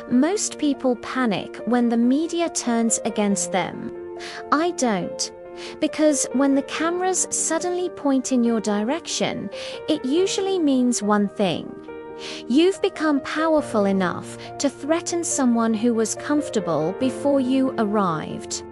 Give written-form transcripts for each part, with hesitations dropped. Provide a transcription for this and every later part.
Most people panic when the media turns against them. I don't. Because when the cameras suddenly point in your direction, it usually means one thing. You've become powerful enough to threaten someone who was comfortable before you arrived.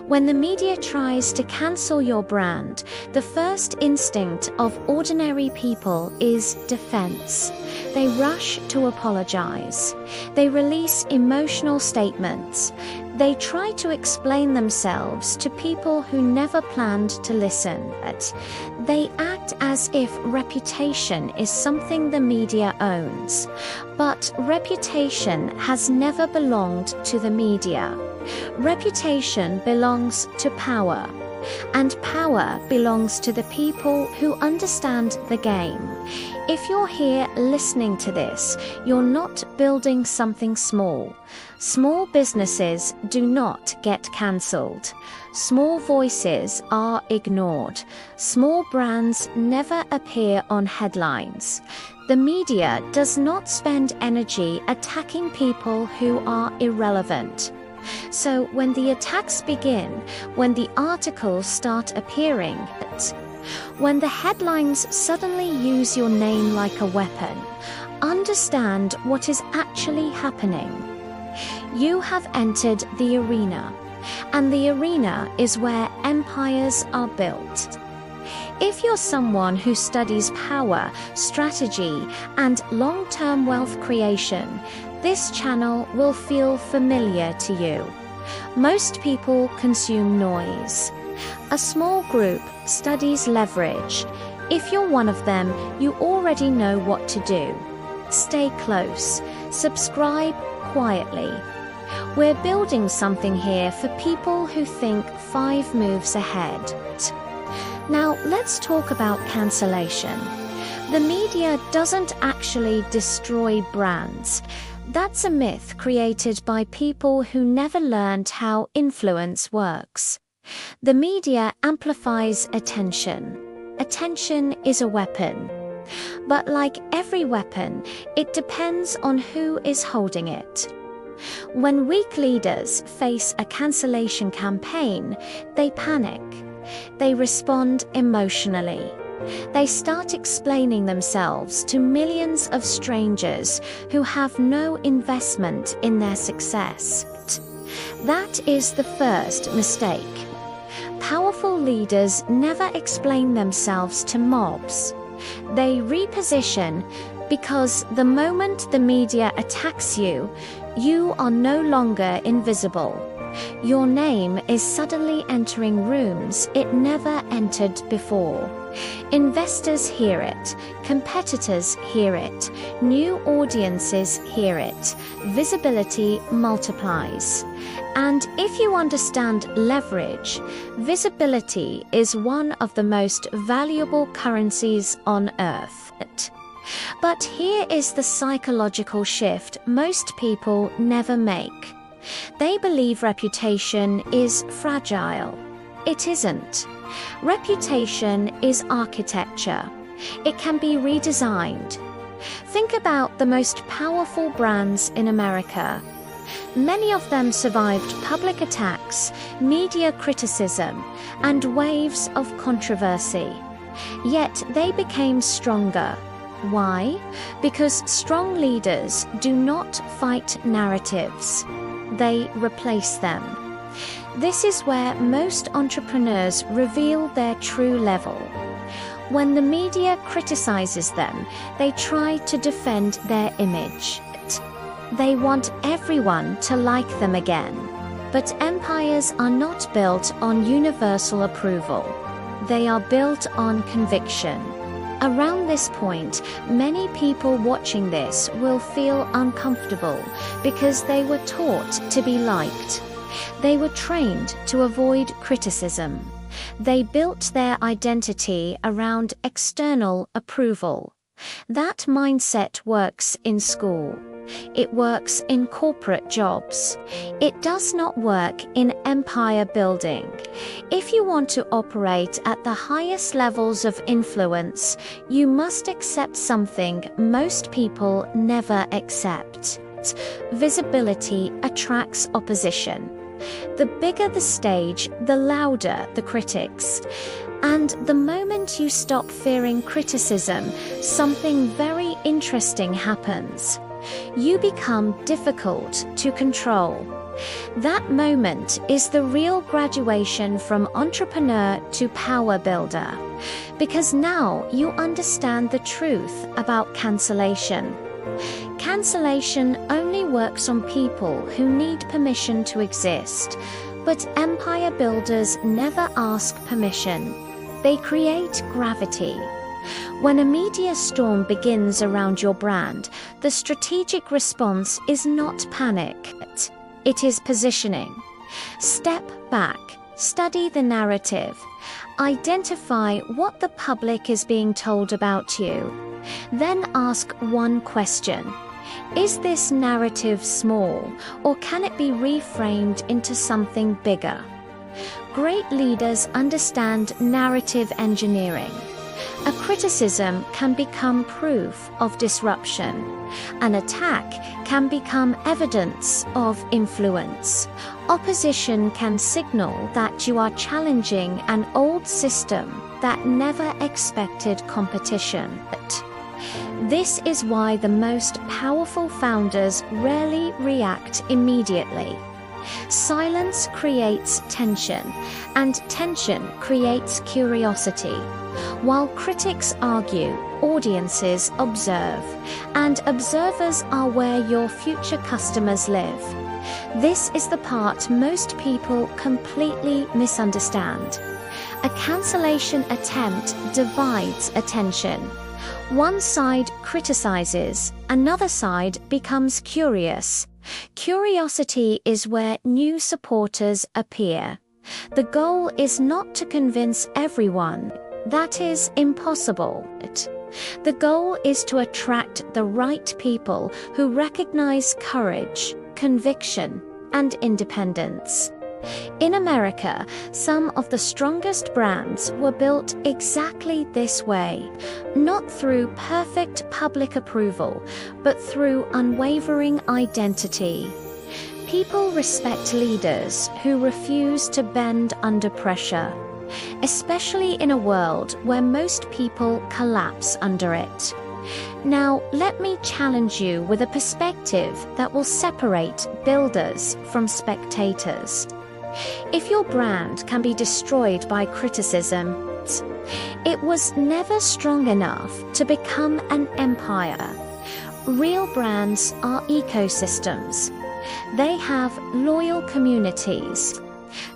When the media tries to cancel your brand, the first instinct of ordinary people is defense. They rush to apologize. They release emotional statements. They try to explain themselves to people who never planned to listen. They act as if reputation is something the media owns. But reputation has never belonged to the media. Reputation belongs to power. And power belongs to the people who understand the game. If you're here listening to this, you're not building something small. Small businesses do not get cancelled. Small voices are ignored. Small brands never appear on headlines. The media does not spend energy attacking people who are irrelevant. So when the attacks begin, when the articles start appearing, when the headlines suddenly use your name like a weapon, understand what is actually happening. You have entered the arena, and the arena is where empires are built. If you're someone who studies power, strategy, and long-term wealth creation, this channel will feel familiar to you. Most people consume noise. A small group studies leverage. If you're one of them, you already know what to do. Stay close. Subscribe quietly. We're building something here for people who think 5 moves ahead. Now, let's talk about cancellation. The media doesn't actually destroy brands. That's a myth created by people who never learned how influence works. The media amplifies attention. Attention is a weapon. But like every weapon, it depends on who is holding it. When weak leaders face a cancellation campaign, they panic. They respond emotionally. They start explaining themselves to millions of strangers who have no investment in their success. That is the first mistake. Powerful leaders never explain themselves to mobs. They reposition because the moment the media attacks you, you are no longer invisible. Your name is suddenly entering rooms it never entered before. Investors hear it, competitors hear it, new audiences hear it, visibility multiplies. And if you understand leverage, visibility is one of the most valuable currencies on earth. But here is the psychological shift most people never make. They believe reputation is fragile. It isn't. Reputation is architecture. It can be redesigned. Think about the most powerful brands in America. Many of them survived public attacks, media criticism, and waves of controversy. Yet they became stronger. Why? Because strong leaders do not fight narratives. They replace them. This is where most entrepreneurs reveal their true level. When the media criticizes them, they try to defend their image. They want everyone to like them again. But empires are not built on universal approval. They are built on conviction. Around this point, many people watching this will feel uncomfortable because they were taught to be liked. They were trained to avoid criticism. They built their identity around external approval. That mindset works in school. It works in corporate jobs. It does not work in empire building. If you want to operate at the highest levels of influence, you must accept something most people never accept. Visibility attracts opposition. The bigger the stage, the louder the critics. And the moment you stop fearing criticism, something very interesting happens. You become difficult to control. That moment is the real graduation from entrepreneur to power builder, because now you understand the truth about cancellation. Cancellation only works on people who need permission to exist, but empire builders never ask permission. They create gravity. When a media storm begins around your brand, the strategic response is not panic. It is positioning. Step back, study the narrative, identify what the public is being told about you. Then ask one question. Is this narrative small, or can it be reframed into something bigger? Great leaders understand narrative engineering. A criticism can become proof of disruption. An attack can become evidence of influence. Opposition can signal that you are challenging an old system that never expected competition. This is why the most powerful founders rarely react immediately. Silence creates tension, and tension creates curiosity. While critics argue, audiences observe, and observers are where your future customers live. This is the part most people completely misunderstand. A cancellation attempt divides attention. One side criticizes, another side becomes curious. Curiosity is where new supporters appear. The goal is not to convince everyone. That is impossible. The goal is to attract the right people who recognize courage, conviction, and independence. In America, some of the strongest brands were built exactly this way, not through perfect public approval, but through unwavering identity. People respect leaders who refuse to bend under pressure, especially in a world where most people collapse under it. Now, let me challenge you with a perspective that will separate builders from spectators. If your brand can be destroyed by criticism, it was never strong enough to become an empire. Real brands are ecosystems. They have loyal communities.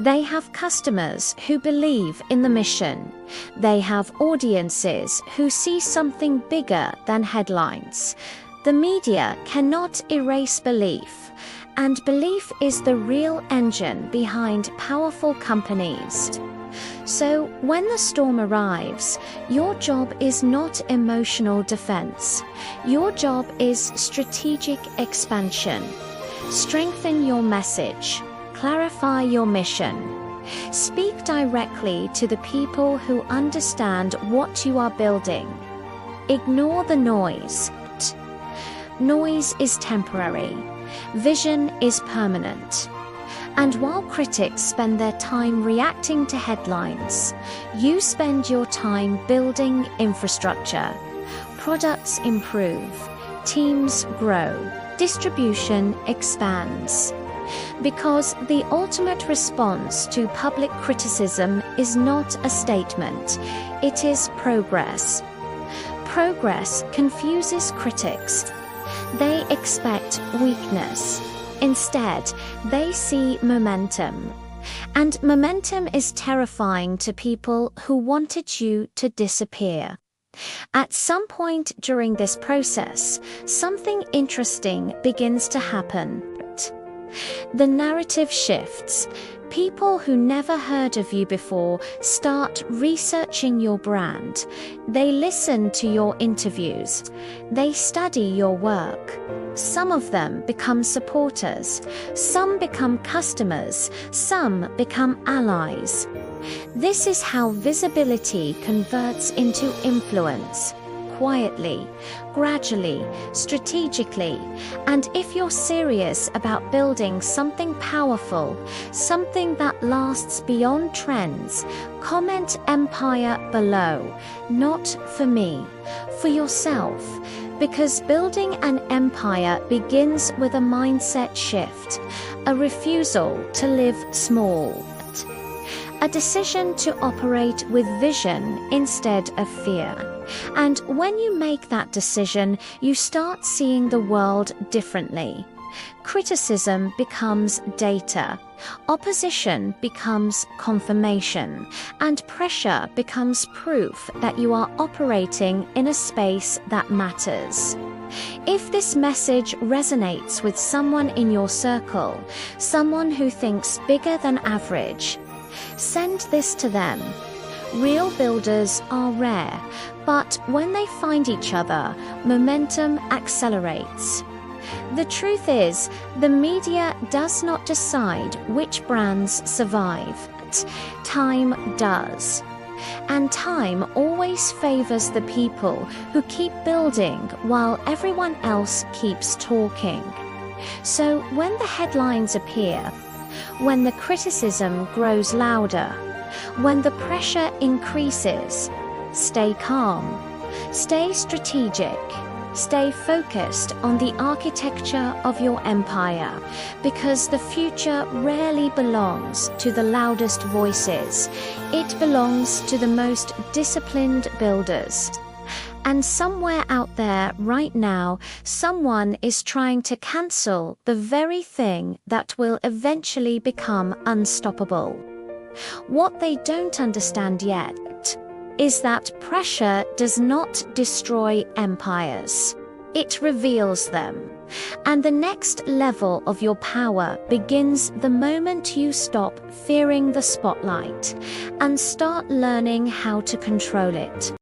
They have customers who believe in the mission. They have audiences who see something bigger than headlines. The media cannot erase belief, and belief is the real engine behind powerful companies. So, when the storm arrives, your job is not emotional defense. Your job is strategic expansion. Strengthen your message. Clarify your mission. Speak directly to the people who understand what you are building. Ignore the noise. Noise is temporary. Vision is permanent. And while critics spend their time reacting to headlines, you spend your time building infrastructure. Products improve. Teams grow. Distribution expands. Because the ultimate response to public criticism is not a statement, it is progress. Progress confuses critics. They expect weakness. Instead, they see momentum. And momentum is terrifying to people who wanted you to disappear. At some point during this process, something interesting begins to happen. The narrative shifts. People who never heard of you before start researching your brand. They listen to your interviews. They study your work. Some of them become supporters. Some become customers. Some become allies. This is how visibility converts into influence. quietly, gradually, strategically. And if you're serious about building something powerful, something that lasts beyond trends, comment empire below. Not for me, for yourself. Because building an empire begins with a mindset shift, a refusal to live small, a decision to operate with vision instead of fear. And when you make that decision, you start seeing the world differently. Criticism becomes data, opposition becomes confirmation, and pressure becomes proof that you are operating in a space that matters. If this message resonates with someone in your circle, someone who thinks bigger than average, send this to them. Real builders are rare, but when they find each other, momentum accelerates. The truth is, the media does not decide which brands survive. Time does. And time always favors the people who keep building while everyone else keeps talking. So when the headlines appear, when the criticism grows louder, when the pressure increases, stay calm, stay strategic, stay focused on the architecture of your empire, because the future rarely belongs to the loudest voices. It belongs to the most disciplined builders. And somewhere out there right now, someone is trying to cancel the very thing that will eventually become unstoppable. What they don't understand yet is that pressure does not destroy empires. It reveals them. And the next level of your power begins the moment you stop fearing the spotlight and start learning how to control it.